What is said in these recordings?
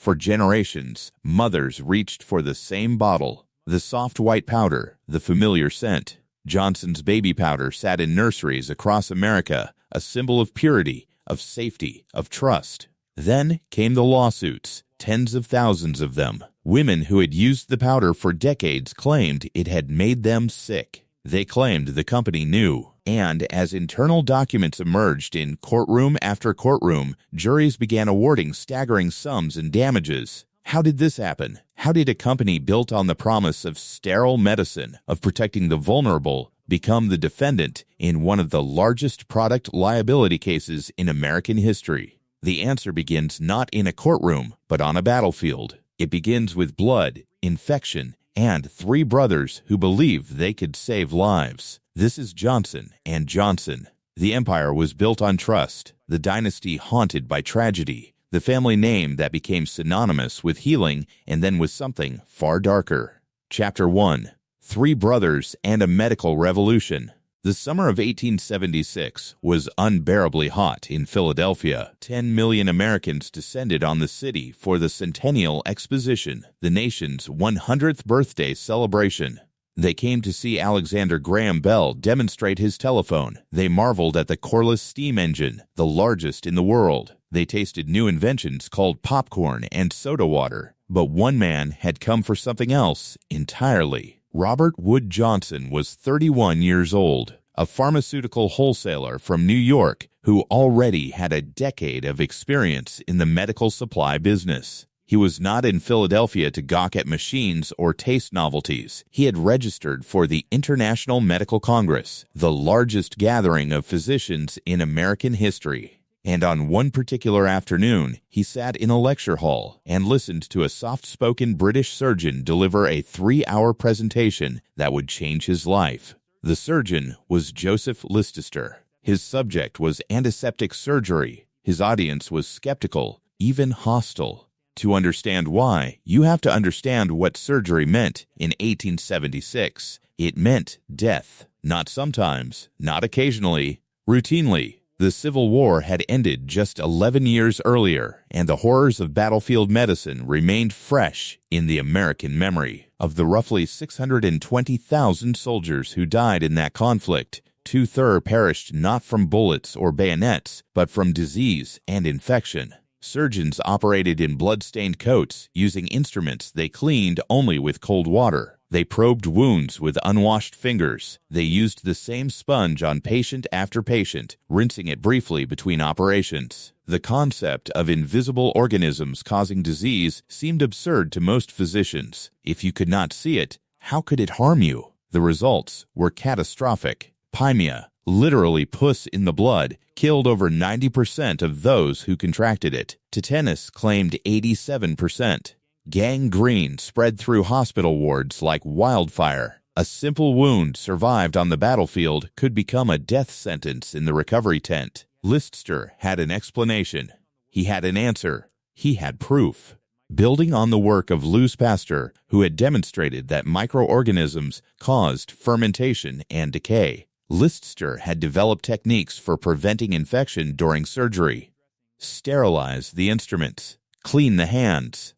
For generations, mothers reached for the same bottle, the soft white powder, the familiar scent. Johnson's baby powder sat in nurseries across America, a symbol of purity, of safety, of trust. Then came the lawsuits, tens of thousands of them. Women who had used the powder for decades claimed it had made them sick. They claimed the company knew, and as internal documents emerged in courtroom after courtroom, juries began awarding staggering sums in damages. How did this happen? How did a company built on the promise of sterile medicine, of protecting the vulnerable, become the defendant in one of the largest product liability cases in American history? The answer begins not in a courtroom, but on a battlefield. It begins with blood, infection, and three brothers who believed they could save lives. This is Johnson & Johnson. The empire was built on trust, the dynasty haunted by tragedy, the family name that became synonymous with healing and then with something far darker. Chapter 1. Three Brothers and a Medical Revolution. The summer of 1876 was unbearably hot in Philadelphia. 10 million Americans descended on the city for the Centennial Exposition, the nation's 100th birthday celebration. They came to see Alexander Graham Bell demonstrate his telephone. They marveled at the coreless steam engine, the largest in the world. They tasted new inventions called popcorn and soda water. But one man had come for something else entirely. Robert Wood Johnson was 31 years old, a pharmaceutical wholesaler from New York who already had a decade of experience in the medical supply business. He was not in Philadelphia to gawk at machines or taste novelties. He had registered for the International Medical Congress, the largest gathering of physicians in American history. And on one particular afternoon, he sat in a lecture hall and listened to a soft-spoken British surgeon deliver a 3-hour presentation that would change his life. The surgeon was Joseph Leicester. His subject was antiseptic surgery. His audience was skeptical, even hostile. To understand why, you have to understand what surgery meant in 1876. It meant death. Not sometimes, not occasionally, routinely. The Civil War had ended just 11 years earlier, and the horrors of battlefield medicine remained fresh in the American memory. Of the roughly 620,000 soldiers who died in that conflict, 2/3 perished not from bullets or bayonets, but from disease and infection. Surgeons operated in blood-stained coats, using instruments they cleaned only with cold water. They probed wounds with unwashed fingers. They used the same sponge on patient after patient, rinsing it briefly between operations. The concept of invisible organisms causing disease seemed absurd to most physicians. If you could not see it, how could it harm you? The results were catastrophic. Pymia, literally puss in the blood, killed over 90% of those who contracted it. Tetanus claimed 87%. Gangrene spread through hospital wards like wildfire. A simple wound survived on the battlefield could become a death sentence in the recovery tent. Leicester had an explanation. He had an answer. He had proof. Building on the work of Louis Pasteur, who had demonstrated that microorganisms caused fermentation and decay, Leicester had developed techniques for preventing infection during surgery. Sterilize the instruments. Clean the hands.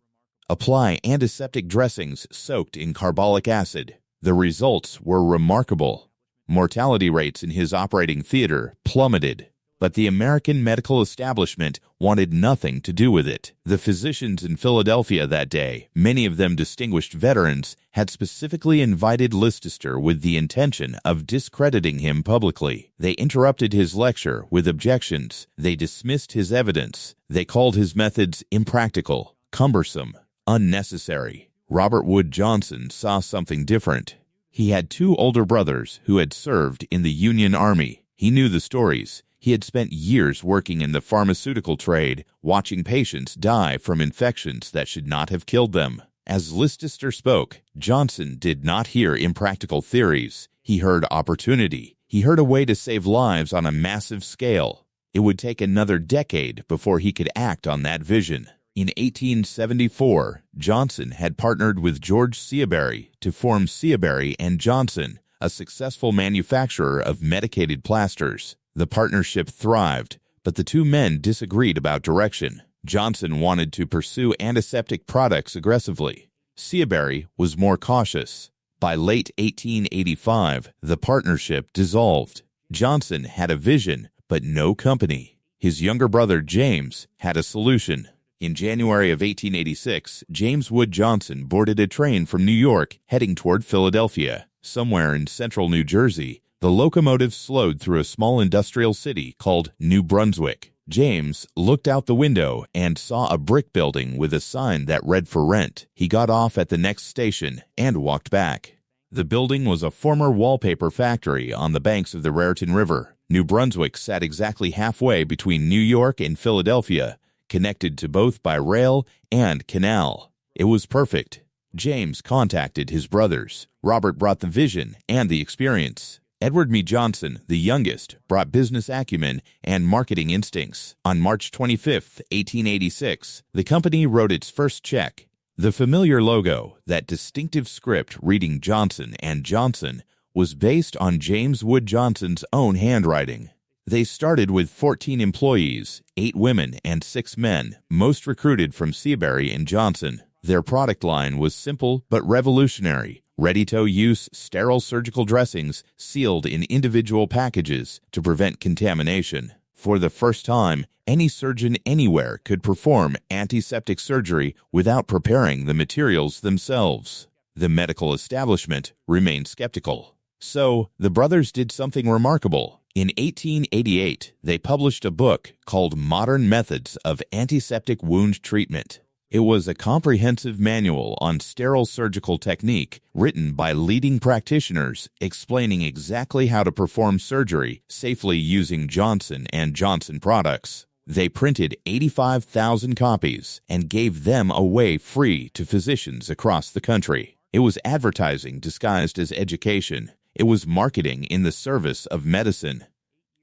Apply antiseptic dressings soaked in carbolic acid. The results were remarkable. Mortality rates in his operating theater plummeted. But the American medical establishment wanted nothing to do with it. The physicians in Philadelphia that day, many of them distinguished veterans, had specifically invited Leicester with the intention of discrediting him publicly. They interrupted his lecture with objections. They dismissed his evidence. They called his methods impractical, cumbersome, unnecessary. Robert Wood Johnson saw something different. He had two older brothers who had served in the Union Army. He knew the stories. He had spent years working in the pharmaceutical trade, watching patients die from infections that should not have killed them. As Leicester spoke, Johnson did not hear impractical theories. He heard opportunity. He heard a way to save lives on a massive scale. It would take another decade before he could act on that vision. In 1874, Johnson had partnered with George Seabury to form Seabury & Johnson, a successful manufacturer of medicated plasters. The partnership thrived, but the two men disagreed about direction. Johnson wanted to pursue antiseptic products aggressively. Seabury was more cautious. By late 1885, the partnership dissolved. Johnson had a vision, but no company. His younger brother James had a solution. In January of 1886, James Wood Johnson boarded a train from New York heading toward Philadelphia. Somewhere in central New Jersey, the locomotive slowed through a small industrial city called New Brunswick. James looked out the window and saw a brick building with a sign that read for rent. He got off at the next station and walked back. The building was a former wallpaper factory on the banks of the Raritan River. New Brunswick sat exactly halfway between New York and Philadelphia, connected to both by rail and canal. It was perfect. James contacted his brothers. Robert brought the vision and the experience. Edward Meade Johnson, the youngest, brought business acumen and marketing instincts. On March 25, 1886, the company wrote its first check. The familiar logo, that distinctive script reading Johnson & Johnson, was based on James Wood Johnson's own handwriting. They started with 14 employees, 8 women and 6 men, most recruited from Seabury and Johnson. Their product line was simple but revolutionary. Ready-to-use sterile surgical dressings sealed in individual packages to prevent contamination. For the first time, any surgeon anywhere could perform antiseptic surgery without preparing the materials themselves. The medical establishment remained skeptical. So, the brothers did something remarkable. In 1888, they published a book called Modern Methods of Antiseptic Wound Treatment. It was a comprehensive manual on sterile surgical technique written by leading practitioners explaining exactly how to perform surgery safely using Johnson & Johnson products. They printed 85,000 copies and gave them away free to physicians across the country. It was advertising disguised as education. It was marketing in the service of medicine.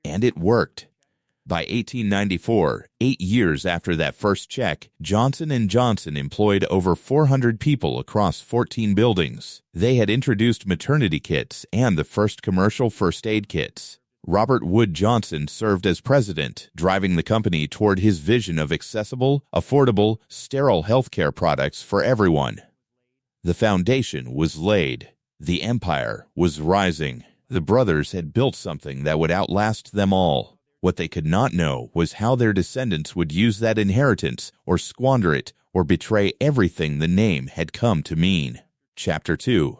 And it worked. By 1894, 8 years after that first check, Johnson & Johnson employed over 400 people across 14 buildings. They had introduced maternity kits and the first commercial first aid kits. Robert Wood Johnson served as president, driving the company toward his vision of accessible, affordable, sterile healthcare products for everyone. The foundation was laid. The empire was rising. The brothers had built something that would outlast them all. What they could not know was how their descendants would use that inheritance or squander it or betray everything the name had come to mean. Chapter 2.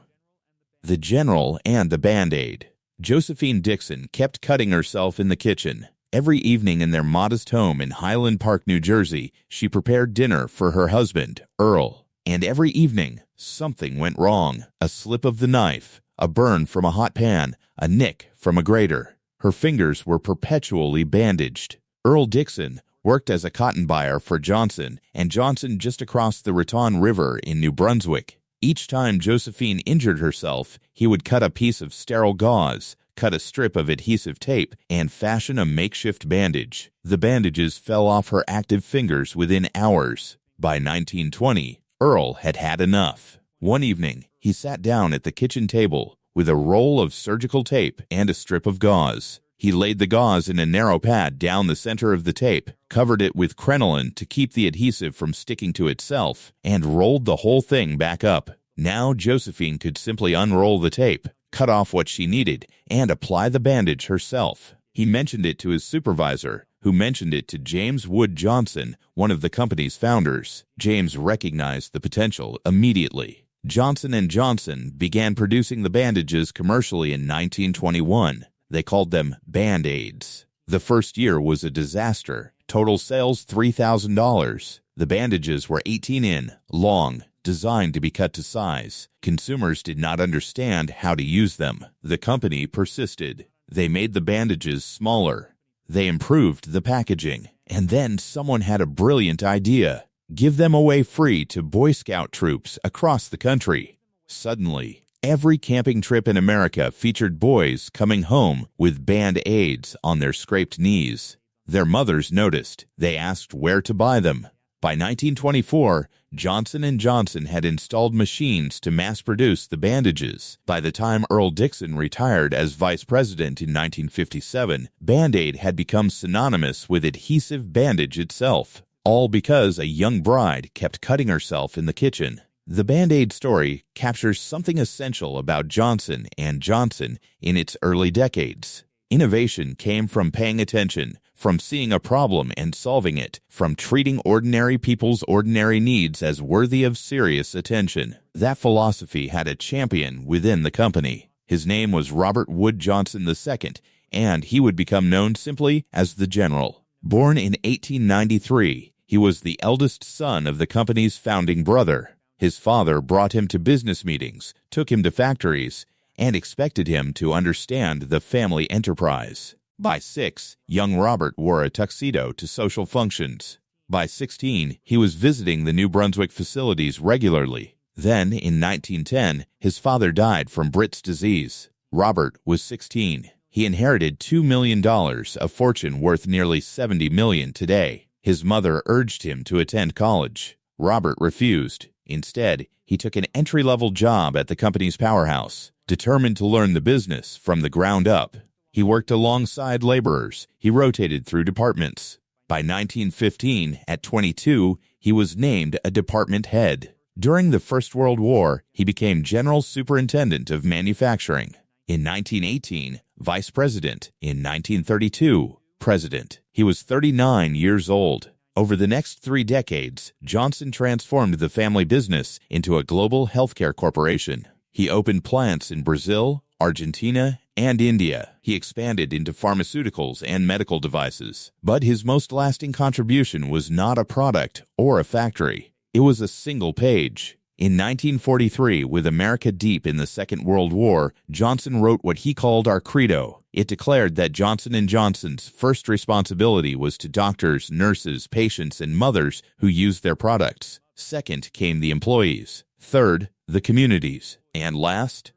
The General and the Band-Aid. Josephine Dixon kept cutting herself in the kitchen. Every evening in their modest home in Highland Park, New Jersey, she prepared dinner for her husband, Earl. And every evening, something went wrong. A slip of the knife, a burn from a hot pan, a nick from a grater. Her fingers were perpetually bandaged. Earl Dixon worked as a cotton buyer for Johnson & Johnson just across the Raton River in New Brunswick. Each time Josephine injured herself, he would cut a piece of sterile gauze, cut a strip of adhesive tape, and fashion a makeshift bandage. The bandages fell off her active fingers within hours. By 1920, Earl had had enough. One evening, he sat down at the kitchen table with a roll of surgical tape and a strip of gauze. He laid the gauze in a narrow pad down the center of the tape, covered it with crinoline to keep the adhesive from sticking to itself, and rolled the whole thing back up. Now Josephine could simply unroll the tape, cut off what she needed, and apply the bandage herself. He mentioned it to his supervisor, who mentioned it to James Wood Johnson, one of the company's founders. James recognized the potential immediately. Johnson & Johnson began producing the bandages commercially in 1921. They called them Band-Aids. The first year was a disaster. Total sales $3,000. The bandages were 18 in, long, designed to be cut to size. Consumers did not understand how to use them. The company persisted. They made the bandages smaller. They improved the packaging. And then someone had a brilliant idea. Give them away free to Boy Scout troops across the country. Suddenly, every camping trip in America featured boys coming home with Band-Aids on their scraped knees. Their mothers noticed. They asked where to buy them. By 1924, Johnson & Johnson had installed machines to mass-produce the bandages. By the time Earl Dixon retired as vice president in 1957, Band-Aid had become synonymous with adhesive bandage itself. all because a young bride kept cutting herself in the kitchen. The Band-Aid story captures something essential about Johnson & Johnson in its early decades. Innovation came from paying attention, from seeing a problem and solving it, from treating ordinary people's ordinary needs as worthy of serious attention. That philosophy had a champion within the company. His name was Robert Wood Johnson II, and he would become known simply as the General. Born in 1893, he was the eldest son of the company's founding brother. His father brought him to business meetings, took him to factories, and expected him to understand the family enterprise. By 6, young Robert wore a tuxedo to social functions. By 16, he was visiting the New Brunswick facilities regularly. Then, in 1910, his father died from Britt's disease. Robert was 16. He inherited $2 million, a fortune worth nearly $70 million today. His mother urged him to attend college. Robert refused. Instead, he took an entry-level job at the company's powerhouse, determined to learn the business from the ground up. He worked alongside laborers. He rotated through departments. By 1915, at 22, he was named a department head. During the First World War, he became General Superintendent of Manufacturing. In 1918, Vice President. In 1932, President. He was 39 years old. Over the next 3 decades, Johnson transformed the family business into a global healthcare corporation. He opened plants in Brazil, Argentina, and India. He expanded into pharmaceuticals and medical devices. But his most lasting contribution was not a product or a factory. It was a single page. In 1943, with America deep in the Second World War, Johnson wrote what he called our credo. It declared that Johnson & Johnson's first responsibility was to doctors, nurses, patients, and mothers who used their products. Second came the employees. Third, the communities. And last,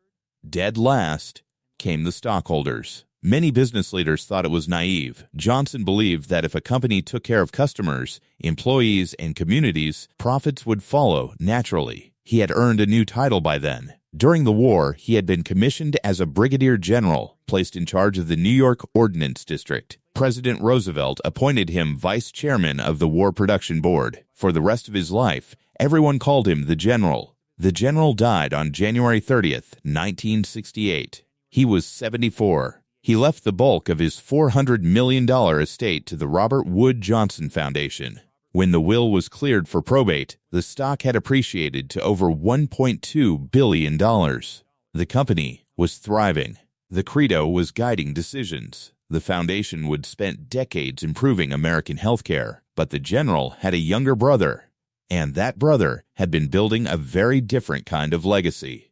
dead last, came the stockholders. Many business leaders thought it was naive. Johnson believed that if a company took care of customers, employees, and communities, profits would follow naturally. He had earned a new title by then. During the war, he had been commissioned as a brigadier general, placed in charge of the New York Ordnance District. President Roosevelt appointed him vice chairman of the War Production Board. For the rest of his life, everyone called him the General. The General died on January 30th, 1968. He was 74. He left the bulk of his $400 million estate to the Robert Wood Johnson Foundation. When the will was cleared for probate, the stock had appreciated to over $1.2 billion. The company was thriving. The credo was guiding decisions. The foundation would spend decades improving American healthcare, but the General had a younger brother, and that brother had been building a very different kind of legacy.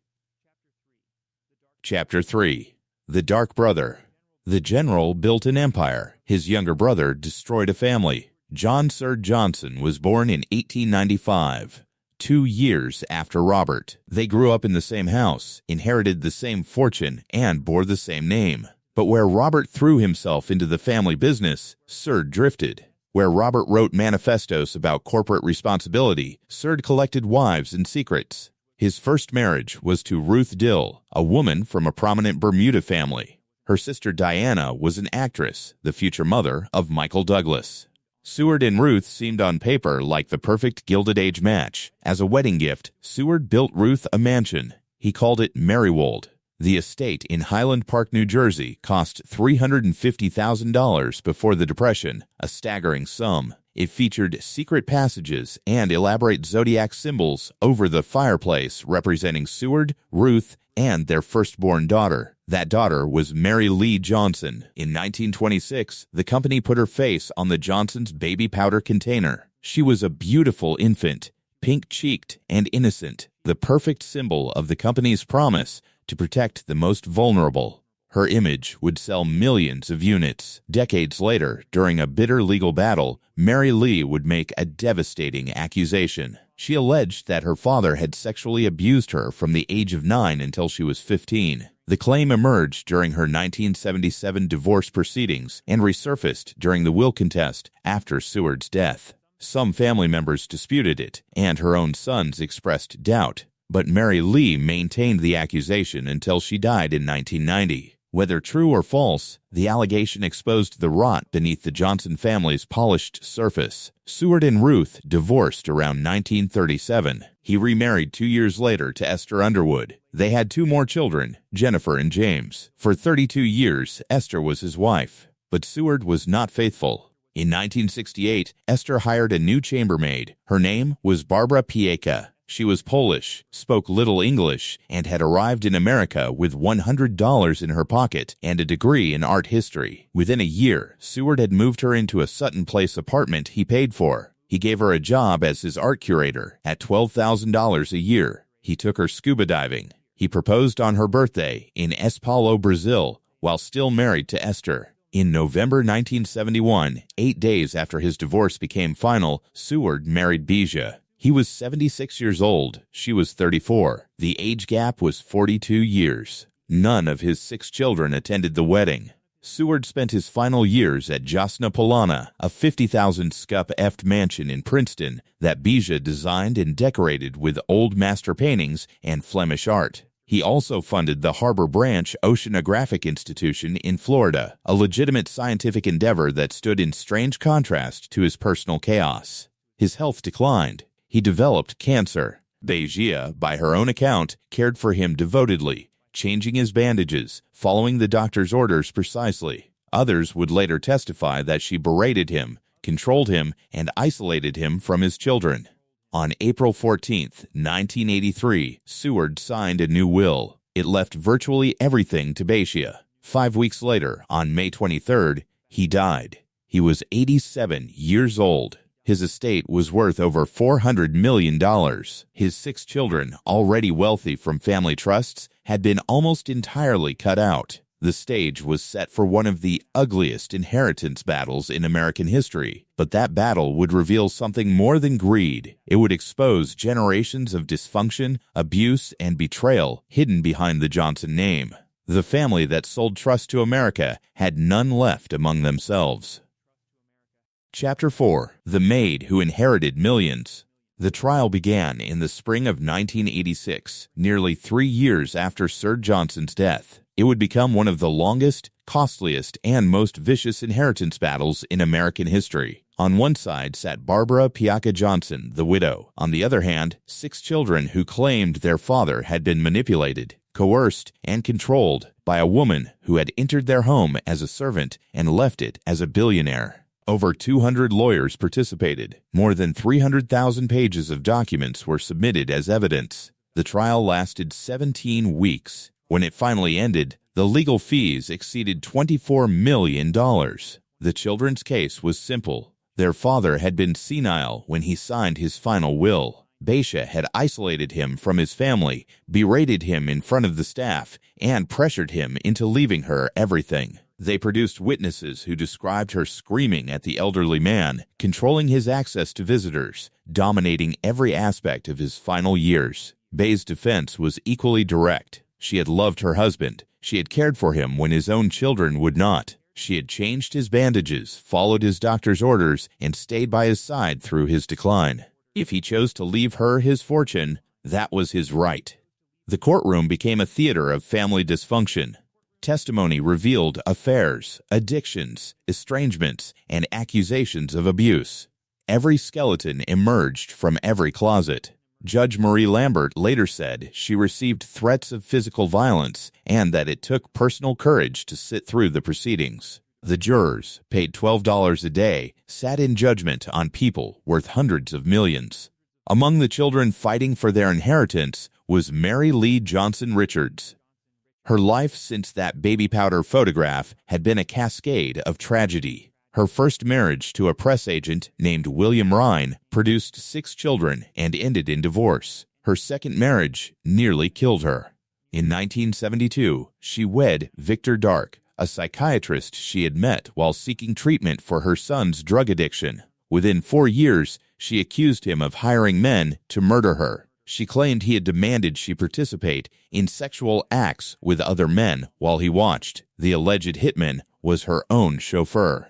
Chapter 3. The Dark Brother. The General built an empire. His younger brother destroyed a family. John Sir Johnson was born in 1895, 2 years after Robert. They grew up in the same house, inherited the same fortune, and bore the same name. But where Robert threw himself into the family business, Sir drifted. Where Robert wrote manifestos about corporate responsibility, Sir collected wives and secrets. His first marriage was to Ruth Dill, a woman from a prominent Bermuda family. Her sister Diana was an actress, the future mother of Michael Douglas. Seward and Ruth seemed on paper like the perfect Gilded Age match. As a wedding gift, Seward built Ruth a mansion. He called it Marywold. The estate in Highland Park, New Jersey, cost $350,000 before the Depression, a staggering sum. It featured secret passages and elaborate zodiac symbols over the fireplace representing Seward, Ruth, and their firstborn daughter. That daughter was Mary Lee Johnson. In 1926, the company put her face on the Johnson's baby powder container. She was a beautiful infant, pink-cheeked and innocent, the perfect symbol of the company's promise to protect the most vulnerable. Her image would sell millions of units. Decades later, during a bitter legal battle, Mary Lee would make a devastating accusation. She alleged that her father had sexually abused her from the age of 9 until she was 15. The claim emerged during her 1977 divorce proceedings and resurfaced during the will contest after Seward's death. Some family members disputed it, and her own sons expressed doubt. But Mary Lee maintained the accusation until she died in 1990. Whether true or false, the allegation exposed the rot beneath the Johnson family's polished surface. Seward and Ruth divorced around 1937. He remarried 2 years later to Esther Underwood. They had 2 more children, Jennifer and James. For 32 years, Esther was his wife. But Seward was not faithful. In 1968, Esther hired a new chambermaid. Her name was Barbara Pieka. She was Polish, spoke little English, and had arrived in America with $100 in her pocket and a degree in art history. Within a year, Seward had moved her into a Sutton Place apartment he paid for. He gave her a job as his art curator at $12,000 a year. He took her scuba diving. He proposed on her birthday in São Paulo, Brazil, while still married to Esther. In November 1971, 8 days after his divorce became final, Seward married Bijah. He was 76 years old. She was 34. The age gap was 42 years. None of his 6 children attended the wedding. Seward spent his final years at Jasna Polana, a 50,000 scup-eft mansion in Princeton that Bijah designed and decorated with old master paintings and Flemish art. He also funded the Harbor Branch Oceanographic Institution in Florida, a legitimate scientific endeavor that stood in strange contrast to his personal chaos. His health declined. He developed cancer. Bijah, by her own account, cared for him devotedly, changing his bandages, following the doctor's orders precisely. Others would later testify that she berated him, controlled him, and isolated him from his children. On April 14, 1983, Seward signed a new will. It left virtually everything to Bijah. 5 weeks later, on May 23rd, he died. He was 87 years old. His estate was worth over $400 million. His 6 children, already wealthy from family trusts, had been almost entirely cut out. The stage was set for one of the ugliest inheritance battles in American history. But that battle would reveal something more than greed. It would expose generations of dysfunction, abuse, and betrayal hidden behind the Johnson name. The family that sold trust to America had none left among themselves. Chapter 4. The Maid Who Inherited Millions. The trial began in the spring of 1986, nearly 3 years after Sir Johnson's death. It would become one of the longest, costliest, and most vicious inheritance battles in American history. On one side sat Barbara Pieka Johnson, the widow. On the other hand, 6 children who claimed their father had been manipulated, coerced, and controlled by a woman who had entered their home as a servant and left it as a billionaire. Over 200 lawyers participated. More than 300,000 pages of documents were submitted as evidence. The trial lasted 17 weeks. When it finally ended, the legal fees exceeded $24 million. The children's case was simple. Their father had been senile when he signed his final will. Bijah had isolated him from his family, berated him in front of the staff, and pressured him into leaving her everything. They produced witnesses who described her screaming at the elderly man, controlling his access to visitors, dominating every aspect of his final years. Bijah's defense was equally direct. She had loved her husband. She had cared for him when his own children would not. She had changed his bandages, followed his doctor's orders, and stayed by his side through his decline. If he chose to leave her his fortune, that was his right. The courtroom became a theater of family dysfunction. Testimony revealed affairs, addictions, estrangements, and accusations of abuse. Every skeleton emerged from every closet. Judge Marie Lambert later said she received threats of physical violence and that it took personal courage to sit through the proceedings. The jurors, paid $12 a day, sat in judgment on people worth hundreds of millions. Among the children fighting for their inheritance was Mary Lee Johnson Richards. Her life since that baby powder photograph had been a cascade of tragedy. Her first marriage to a press agent named William Rhine produced 6 children and ended in divorce. Her second marriage nearly killed her. In 1972, she wed Victor Dark, a psychiatrist she had met while seeking treatment for her son's drug addiction. Within 4 years, she accused him of hiring men to murder her. She claimed he had demanded she participate in sexual acts with other men while he watched. The alleged hitman was her own chauffeur.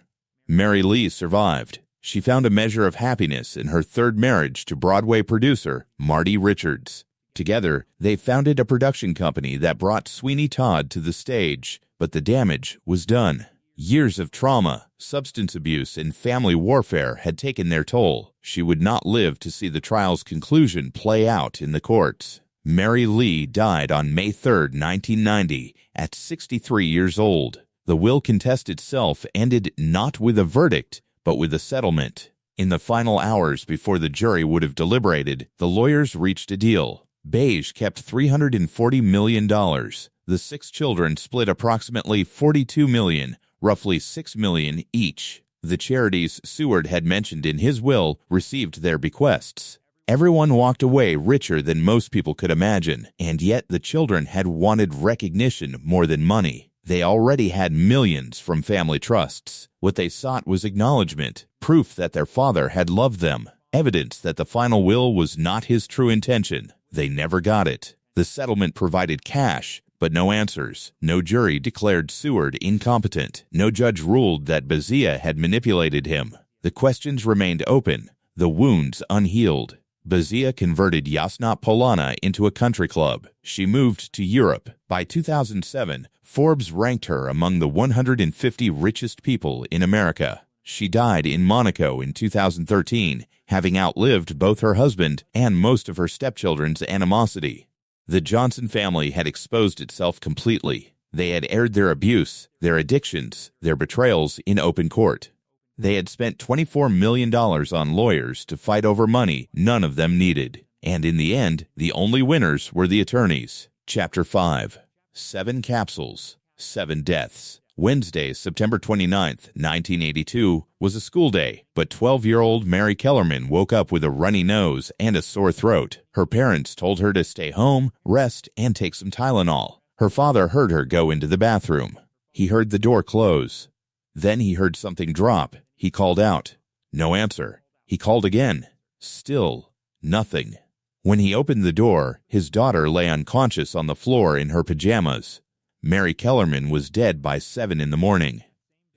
Mary Lee survived. She found a measure of happiness in her third marriage to Broadway producer Marty Richards. Together, they founded a production company that brought Sweeney Todd to the stage, but the damage was done. Years of trauma, substance abuse, and family warfare had taken their toll. She would not live to see the trial's conclusion play out in the courts. Mary Lee died on May 3, 1990, at 63 years old. The will contest itself ended not with a verdict, but with a settlement. In the final hours before the jury would have deliberated, the lawyers reached a deal. Beige kept $340 million. The 6 children split approximately $42 million, roughly $6 million each. The charities Seward had mentioned in his will received their bequests. Everyone walked away richer than most people could imagine, and yet the children had wanted recognition more than money. They already had millions from family trusts. What they sought was acknowledgement, proof that their father had loved them, evidence that the final will was not his true intention. They never got it. The settlement provided cash, but no answers. No jury declared Seward incompetent. No judge ruled that Bazia had manipulated him. The questions remained open, the wounds unhealed. Bazia converted Jasna Polana into a country club. She moved to Europe. By 2007, Forbes ranked her among the 150 richest people in America. She died in Monaco in 2013, having outlived both her husband and most of her stepchildren's animosity. The Johnson family had exposed itself completely. They had aired their abuse, their addictions, their betrayals in open court. They had spent $24 million on lawyers to fight over money none of them needed. And in the end, the only winners were the attorneys. Chapter 5. 7 Capsules, 7 Deaths. Wednesday, September 29, 1982, was a school day, but 12-year-old Mary Kellerman woke up with a runny nose and a sore throat. Her parents told her to stay home, rest, and take some Tylenol. Her father heard her go into the bathroom. He heard the door close. Then he heard something drop. He called out. No answer. He called again. Still nothing. When he opened the door, his daughter lay unconscious on the floor in her pajamas. Mary Kellerman was dead by 7 in the morning.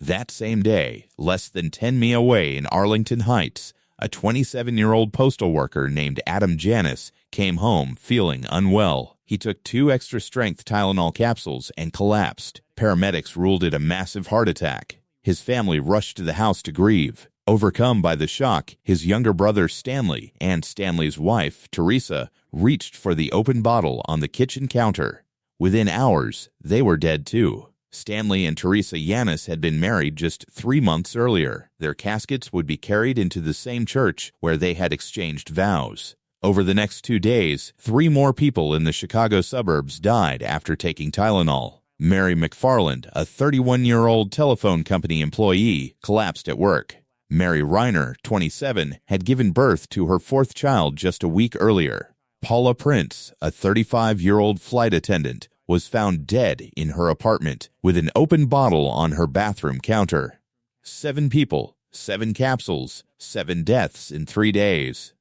That same day, less than 10 mi away in Arlington Heights, a 27-year-old postal worker named Adam Janis came home feeling unwell. He took 2 extra-strength Tylenol capsules and collapsed. Paramedics ruled it a massive heart attack. His family rushed to the house to grieve. Overcome by the shock, his younger brother Stanley and Stanley's wife, Teresa, reached for the open bottle on the kitchen counter. Within hours, they were dead too. Stanley and Teresa Yanis had been married just 3 months earlier. Their caskets would be carried into the same church where they had exchanged vows. Over the next 2 days, 3 more people in the Chicago suburbs died after taking Tylenol. Mary McFarland, a 31-year-old telephone company employee, collapsed at work. Mary Reiner, 27, had given birth to her 4th child just a week earlier. Paula Prince, a 35-year-old flight attendant, was found dead in her apartment with an open bottle on her bathroom counter. 7 people, 7 capsules, 7 deaths in 3 days.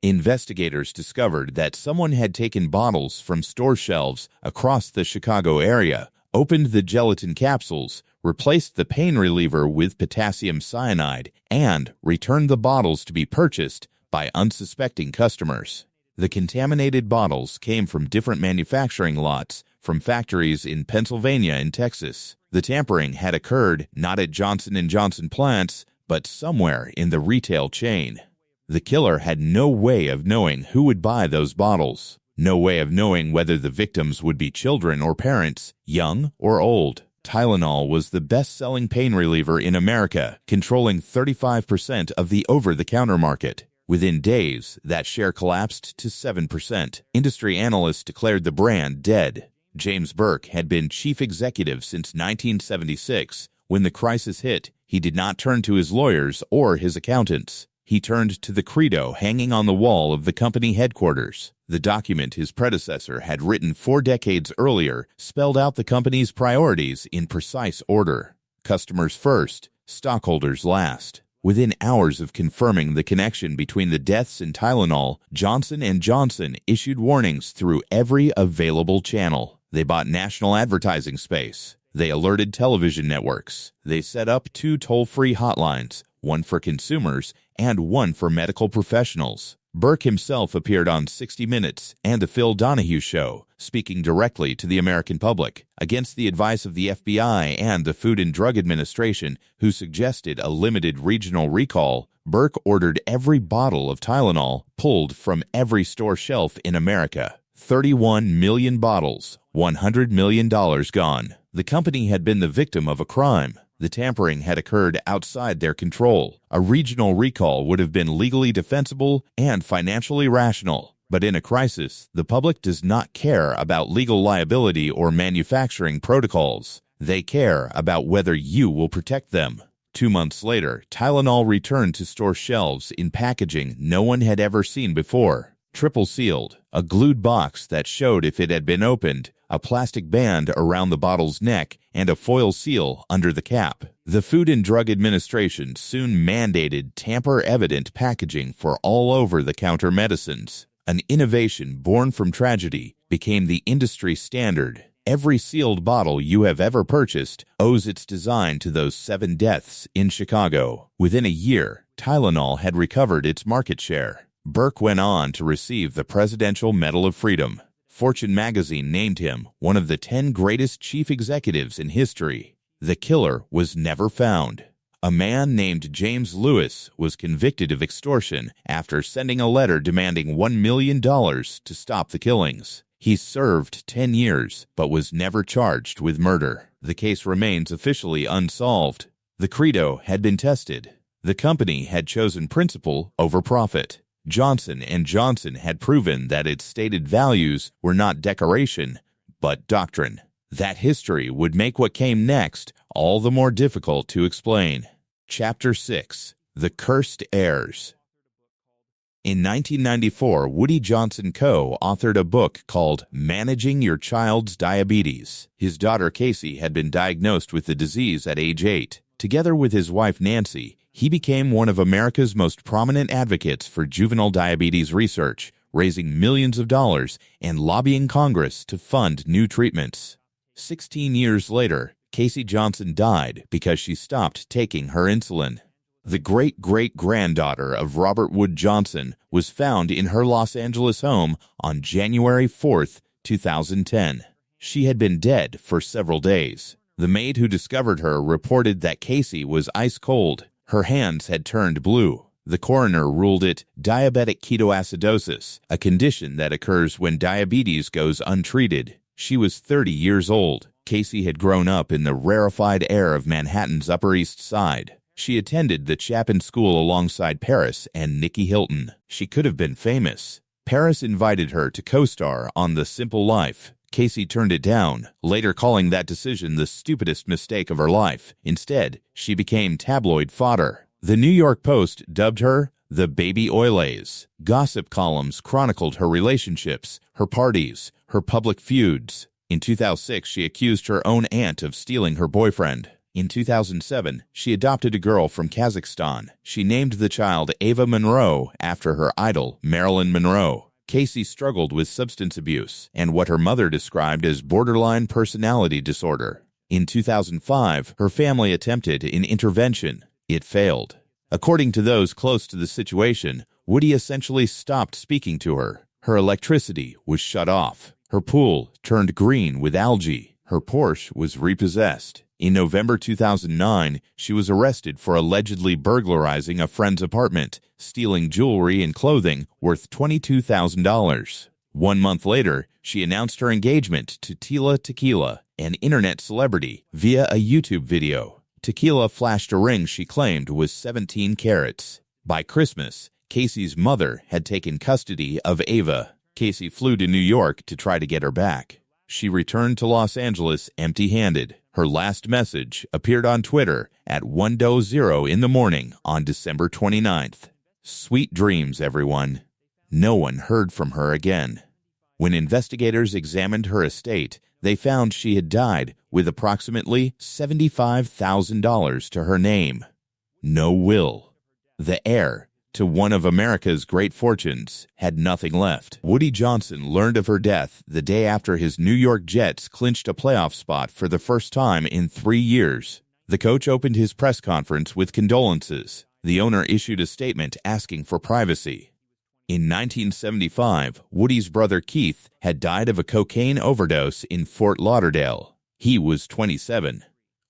Investigators discovered that someone had taken bottles from store shelves across the Chicago area, opened the gelatin capsules, replaced the pain reliever with potassium cyanide, and returned the bottles to be purchased by unsuspecting customers. The contaminated bottles came from different manufacturing lots from factories in Pennsylvania and Texas. The tampering had occurred not at Johnson & Johnson plants, but somewhere in the retail chain. The killer had no way of knowing who would buy those bottles. No way of knowing whether the victims would be children or parents, young or old. Tylenol was the best-selling pain reliever in America, controlling 35% of the over-the-counter market. Within days, that share collapsed to 7%. Industry analysts declared the brand dead. James Burke had been chief executive since 1976. When the crisis hit, he did not turn to his lawyers or his accountants. He turned to the credo hanging on the wall of the company headquarters. The document his predecessor had written 4 decades earlier spelled out the company's priorities in precise order. Customers first, stockholders last. Within hours of confirming the connection between the deaths and Tylenol, Johnson & Johnson issued warnings through every available channel. They bought national advertising space. They alerted television networks. They set up 2 toll-free hotlines, one for consumers and one for medical professionals. Burke himself appeared on 60 Minutes and The Phil Donahue Show, speaking directly to the American public, against the advice of the FBI and the Food and Drug Administration, who suggested a limited regional recall. Burke ordered every bottle of Tylenol pulled from every store shelf in America. 31 million bottles, $100 million gone. The company had been the victim of a crime. The tampering had occurred outside their control. A regional recall would have been legally defensible and financially rational. But in a crisis, the public does not care about legal liability or manufacturing protocols. They care about whether you will protect them. 2 months later, Tylenol returned to store shelves in packaging no one had ever seen before. Triple sealed, a glued box that showed if it had been opened, a plastic band around the bottle's neck, and a foil seal under the cap. The Food and Drug Administration soon mandated tamper-evident packaging for all over-the-counter medicines. An innovation born from tragedy became the industry standard. Every sealed bottle you have ever purchased owes its design to those 7 deaths in Chicago. Within a year, Tylenol had recovered its market share. Burke went on to receive the Presidential Medal of Freedom. Fortune magazine named him one of the 10 greatest chief executives in history. The killer was never found. A man named James Lewis was convicted of extortion after sending a letter demanding $1 million to stop the killings. He served 10 years, but was never charged with murder. The case remains officially unsolved. The credo had been tested. The company had chosen principle over profit. Johnson & Johnson had proven that its stated values were not decoration, but doctrine. That history would make what came next all the more difficult to explain. Chapter 6. The Cursed Heirs. In 1994, Woody Johnson co-authored a book called Managing Your Child's Diabetes. His daughter Casey had been diagnosed with the disease at age 8. Together with his wife Nancy, he became one of America's most prominent advocates for juvenile diabetes research, raising millions of dollars and lobbying Congress to fund new treatments. 16 years later, Casey Johnson died because she stopped taking her insulin. The great-great-granddaughter of Robert Wood Johnson was found in her Los Angeles home on January 4, 2010. She had been dead for several days. The maid who discovered her reported that Casey was ice cold. Her hands had turned blue. The coroner ruled it diabetic ketoacidosis, a condition that occurs when diabetes goes untreated. She was 30 years old. Casey had grown up in the rarefied air of Manhattan's Upper East Side. She attended the Chapin School alongside Paris and Nikki Hilton. She could have been famous. Paris invited her to co-star on The Simple Life. Casey turned it down, later calling that decision the stupidest mistake of her life. Instead, she became tabloid fodder. The New York Post dubbed her the Baby Oilays. Gossip columns chronicled her relationships, her parties, her public feuds. In 2006, she accused her own aunt of stealing her boyfriend. In 2007, she adopted a girl from Kazakhstan. She named the child Ava Monroe after her idol, Marilyn Monroe. Casey struggled with substance abuse and what her mother described as borderline personality disorder. In 2005, her family attempted an intervention. It failed. According to those close to the situation, Woody essentially stopped speaking to her. Her electricity was shut off. Her pool turned green with algae. Her Porsche was repossessed. In November 2009, she was arrested for allegedly burglarizing a friend's apartment, stealing jewelry and clothing worth $22,000. 1 month later, she announced her engagement to Tila Tequila, an internet celebrity, via a YouTube video. Tequila flashed a ring she claimed was 17 carats. By Christmas, Casey's mother had taken custody of Ava. Casey flew to New York to try to get her back. She returned to Los Angeles empty-handed. Her last message appeared on Twitter at 1:00 in the morning on December 29th. Sweet dreams, everyone. No one heard from her again. When investigators examined her estate, they found she had died with approximately $75,000 to her name. No will. The heir to one of America's great fortunes had nothing left. Woody Johnson learned of her death the day after his New York Jets clinched a playoff spot for the first time in 3 years. The coach opened his press conference with condolences. The owner issued a statement asking for privacy. In 1975, Woody's brother Keith had died of a cocaine overdose in Fort Lauderdale. He was 27.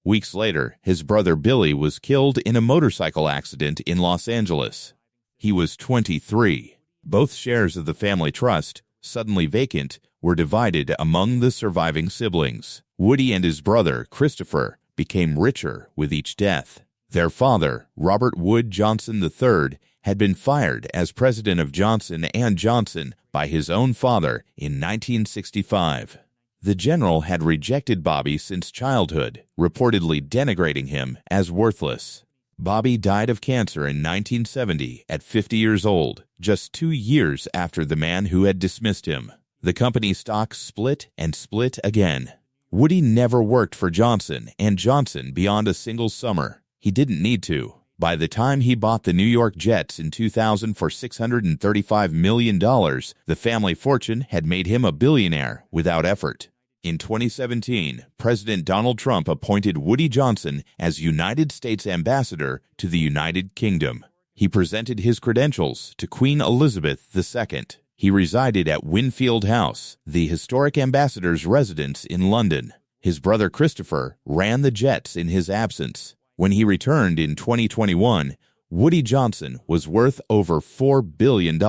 Weeks later, his brother Billy was killed in a motorcycle accident in Los Angeles. He was 23. Both shares of the family trust, suddenly vacant, were divided among the surviving siblings. Woody and his brother, Christopher, became richer with each death. Their father, Robert Wood Johnson III, had been fired as president of Johnson & Johnson by his own father in 1965. The general had rejected Bobby since childhood, reportedly denigrating him as worthless. Bobby died of cancer in 1970 at 50 years old, just 2 years after the man who had dismissed him. The company's stock split and split again. Woody never worked for Johnson & Johnson beyond a single summer. He didn't need to. By the time he bought the New York Jets in 2000 for $635 million, the family fortune had made him a billionaire without effort. In 2017, President Donald Trump appointed Woody Johnson as United States Ambassador to the United Kingdom. He presented his credentials to Queen Elizabeth II. He resided at Winfield House, the historic ambassador's residence in London. His brother Christopher ran the Jets in his absence. When he returned in 2021, Woody Johnson was worth over $4 billion.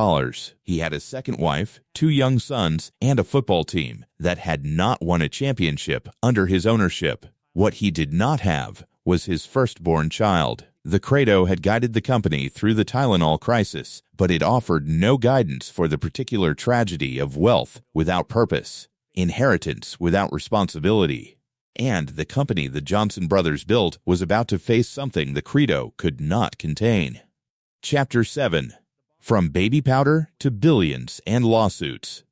He had a second wife, 2 young sons, and a football team that had not won a championship under his ownership. What he did not have was his firstborn child. The credo had guided the company through the Tylenol crisis, but it offered no guidance for the particular tragedy of wealth without purpose, inheritance without responsibility. And the company the Johnson brothers built was about to face something the credo could not contain. Chapter 7. From Baby Powder to Billions and Lawsuits.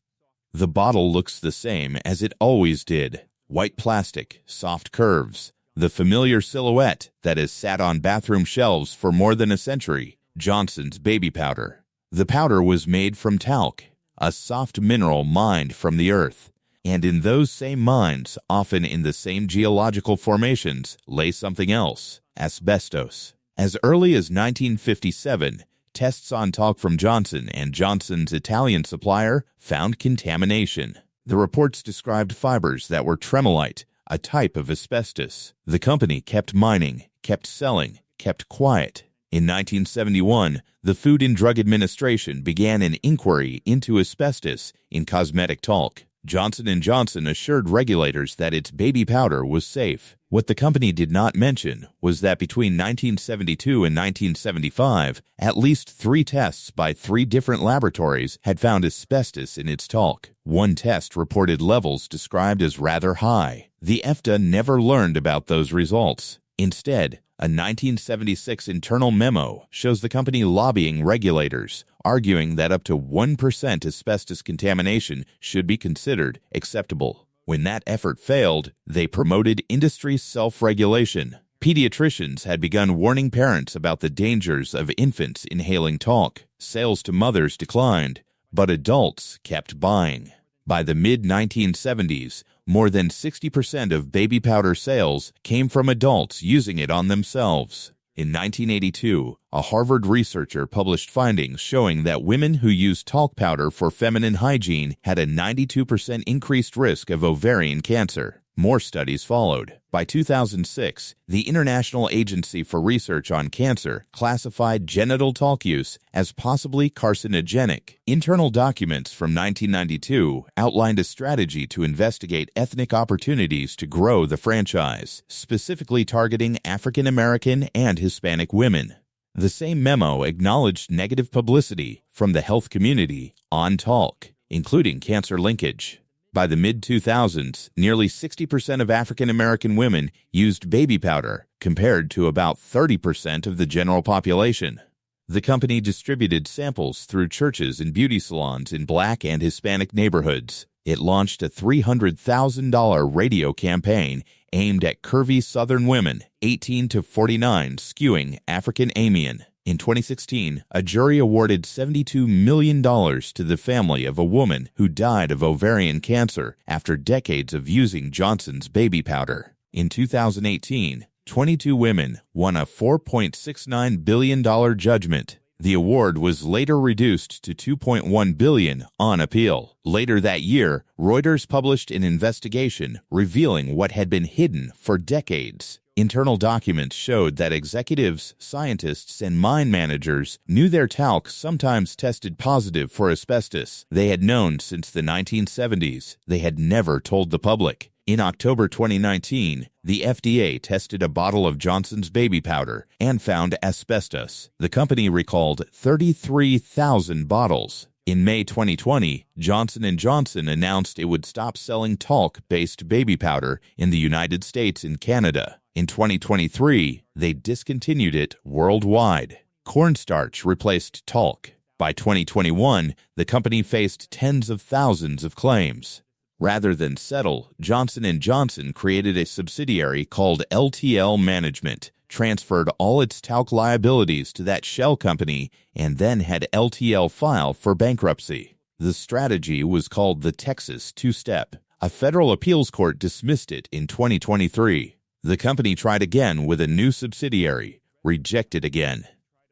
The bottle looks the same as it always did. White plastic, soft curves. The familiar silhouette that has sat on bathroom shelves for more than a century. Johnson's Baby Powder. The powder was made from talc, a soft mineral mined from the earth. And in those same mines, often in the same geological formations, lay something else, asbestos. As early as 1957, tests on talc from Johnson & Johnson's Italian supplier found contamination. The reports described fibers that were tremolite, a type of asbestos. The company kept mining, kept selling, kept quiet. In 1971, the Food and Drug Administration began an inquiry into asbestos in cosmetic talc. Johnson & Johnson assured regulators that its baby powder was safe. What the company did not mention was that between 1972 and 1975, at least 3 tests by 3 different laboratories had found asbestos in its talc. One test reported levels described as rather high. The FDA never learned about those results. Instead, a 1976 internal memo shows the company lobbying regulators, arguing that up to 1% asbestos contamination should be considered acceptable. When that effort failed, they promoted industry self-regulation. Pediatricians had begun warning parents about the dangers of infants inhaling talc. Sales to mothers declined, but adults kept buying. By the mid-1970s, more than 60% of baby powder sales came from adults using it on themselves. In 1982, a Harvard researcher published findings showing that women who used talc powder for feminine hygiene had a 92% increased risk of ovarian cancer. More studies followed. By 2006, the International Agency for Research on Cancer classified genital talc use as possibly carcinogenic. Internal documents from 1992 outlined a strategy to investigate ethnic opportunities to grow the franchise, specifically targeting African American and Hispanic women. The same memo acknowledged negative publicity from the health community on talc, including cancer linkage. By the mid-2000s, nearly 60% of African American women used baby powder, compared to about 30% of the general population. The company distributed samples through churches and beauty salons in Black and Hispanic neighborhoods. It launched a $300,000 radio campaign aimed at curvy Southern women, 18 to 49, skewing African-Amian. In 2016, a jury awarded $72 million to the family of a woman who died of ovarian cancer after decades of using Johnson's baby powder. In 2018, 22 women won a $4.69 billion judgment. The award was later reduced to $2.1 billion on appeal. Later that year, Reuters published an investigation revealing what had been hidden for decades. Internal documents showed that executives, scientists, and mine managers knew their talc sometimes tested positive for asbestos. They had known since the 1970s. They had never told the public. In October 2019, the FDA tested a bottle of Johnson's baby powder and found asbestos. The company recalled 33,000 bottles. In May 2020, Johnson & Johnson announced it would stop selling talc-based baby powder in the United States and Canada. In 2023, they discontinued it worldwide. Cornstarch replaced talc. By 2021, the company faced tens of thousands of claims. Rather than settle, Johnson & Johnson created a subsidiary called LTL Management, transferred all its talc liabilities to that shell company, and then had LTL file for bankruptcy. The strategy was called the Texas Two-Step. A federal appeals court dismissed it in 2023. The company tried again with a new subsidiary, rejected again.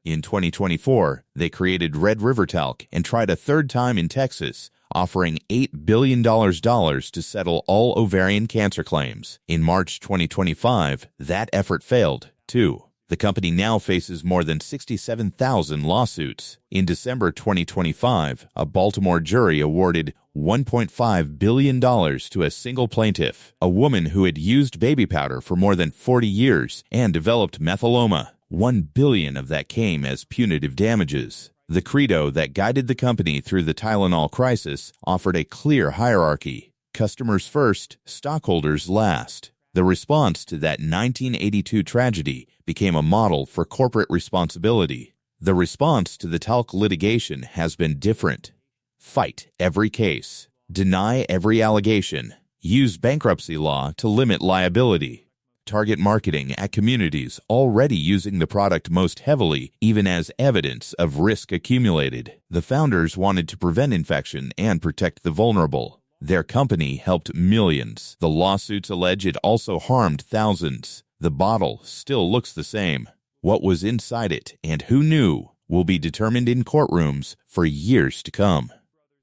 In 2024, they created Red River Talc and tried a third time in Texas, offering $8 billion to settle all ovarian cancer claims. In March 2025, that effort failed, too. The company now faces more than 67,000 lawsuits. In December 2025, a Baltimore jury awarded $1.5 billion to a single plaintiff, a woman who had used baby powder for more than 40 years and developed methyloma. $1 billion of that came as punitive damages. The credo that guided the company through the Tylenol crisis offered a clear hierarchy: customers first, stockholders last. The response to that 1982 tragedy became a model for corporate responsibility. The response to the talc litigation has been different. Fight every case. Deny every allegation. Use bankruptcy law to limit liability. Target marketing at communities already using the product most heavily, even as evidence of risk accumulated. The founders wanted to prevent infection and protect the vulnerable. Their company helped millions. The lawsuits allege it also harmed thousands. The bottle still looks the same. What was inside it and who knew will be determined in courtrooms for years to come.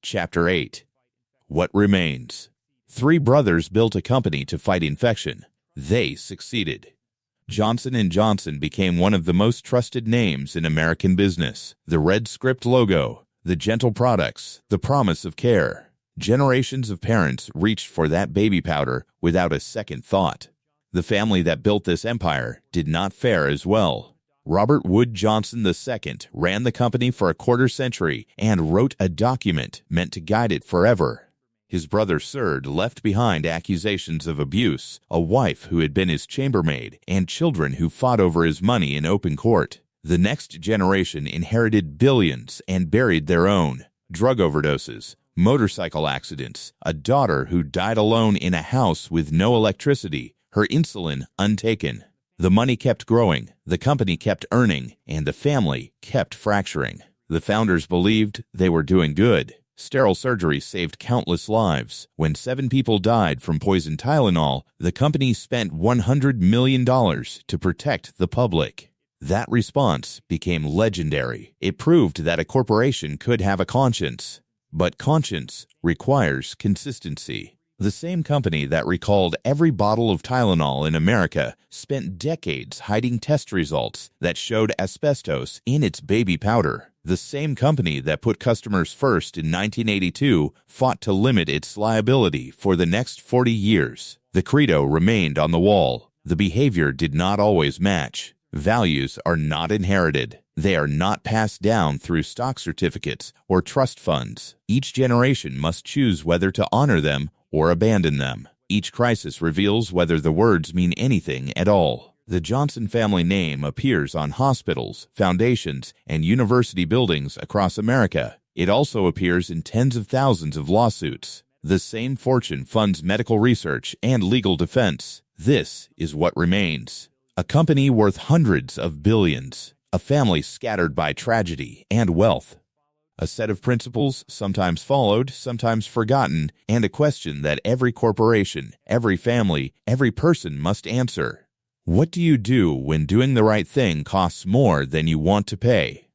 Chapter 8. What remains? 3 brothers built a company to fight infection. They succeeded. Johnson & Johnson became one of the most trusted names in American business. The red script logo, the gentle products, the promise of care. Generations of parents reached for that baby powder without a second thought. The family that built this empire did not fare as well. Robert Wood Johnson II ran the company for a quarter century and wrote a document meant to guide it forever. His brother Serd left behind accusations of abuse, a wife who had been his chambermaid, and children who fought over his money in open court. The next generation inherited billions and buried their own. Drug overdoses, motorcycle accidents, a daughter who died alone in a house with no electricity, her insulin untaken. The money kept growing, the company kept earning, and the family kept fracturing. The founders believed they were doing good. Sterile surgery saved countless lives. When 7 people died from poison Tylenol, the company spent $100 million to protect the public. That response became legendary. It proved that a corporation could have a conscience. But conscience requires consistency. The same company that recalled every bottle of Tylenol in America spent decades hiding test results that showed asbestos in its baby powder. The same company that put customers first in 1982 fought to limit its liability for the next 40 years. The credo remained on the wall. The behavior did not always match. Values are not inherited. They are not passed down through stock certificates or trust funds. Each generation must choose whether to honor them or abandon them. Each crisis reveals whether the words mean anything at all. The Johnson family name appears on hospitals, foundations, and university buildings across America. It also appears in tens of thousands of lawsuits. The same fortune funds medical research and legal defense. This is what remains. A company worth hundreds of billions. A family scattered by tragedy and wealth. A set of principles, sometimes followed, sometimes forgotten, and a question that every corporation, every family, every person must answer. What do you do when doing the right thing costs more than you want to pay?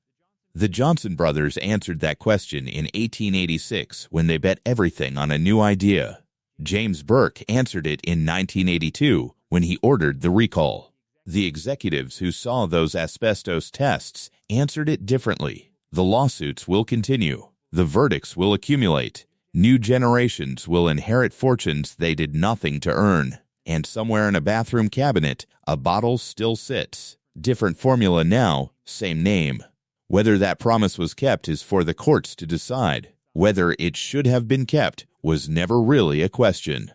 The Johnson brothers answered that question in 1886 when they bet everything on a new idea. James Burke answered it in 1982 when he ordered the recall. The executives who saw those asbestos tests answered it differently. The lawsuits will continue. The verdicts will accumulate. New generations will inherit fortunes they did nothing to earn. And somewhere in a bathroom cabinet, a bottle still sits. Different formula now, same name. Whether that promise was kept is for the courts to decide. Whether it should have been kept was never really a question.